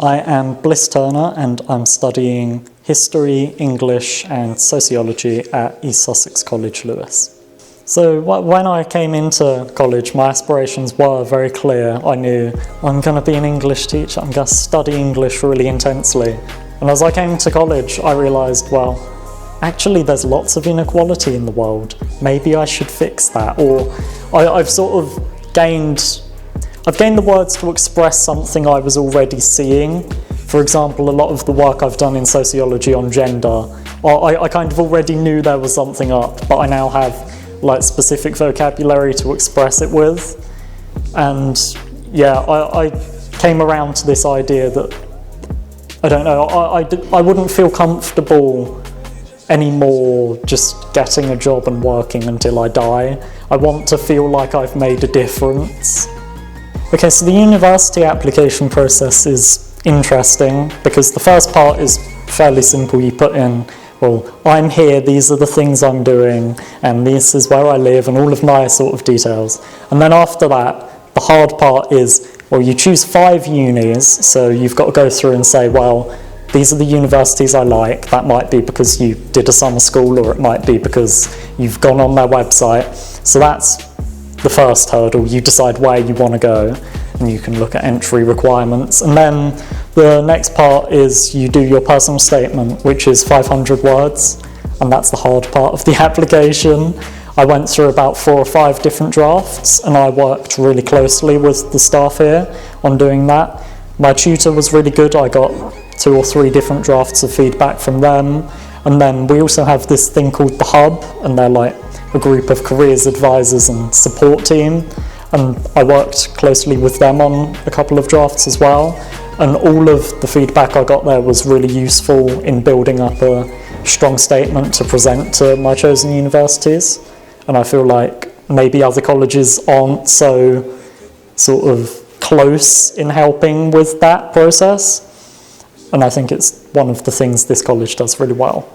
I am Bliss Turner and I'm studying history, English and sociology at East Sussex College, Lewes. So when I came into college, my aspirations were very clear. I knew I'm going to be an English teacher, I'm going to study English really intensely. And as I came to college, I realised, well, actually there's lots of inequality in the world. Maybe I should fix that. Or I've sort of gained the words to express something I was already seeing. For example, a lot of the work I've done in sociology on gender, I kind of already knew there was something up, but I now have like specific vocabulary to express it with. And yeah, I came around to this idea that, I don't know, I wouldn't feel comfortable anymore just getting a job and working until I die. I want to feel like I've made a difference. Okay, so the university application process is interesting because the first part is fairly simple. You put in, well, I'm here, these are the things I'm doing, and this is where I live, and all of my sort of details. And then after that, the hard part is, well, you choose 5 unis, so you've got to go through and say, well, these are the universities I like. That might be because you did a summer school, or it might be because you've gone on their website. So that's the first hurdle. You decide where you want to go, and you can look at entry requirements. And then the next part is you do your personal statement, which is 500 words, and that's the hard part of the application. I went through about 4 or 5 different drafts, and I worked really closely with the staff here on doing that. My tutor was really good. I got 2 or 3 different drafts of feedback from them. And then we also have this thing called the Hub, and they're like a group of careers advisors and support team. And I worked closely with them on a couple of drafts as well. And all of the feedback I got there was really useful in building up a strong statement to present to my chosen universities. And I feel like maybe other colleges aren't so sort of close in helping with that process. And I think it's one of the things this college does really well.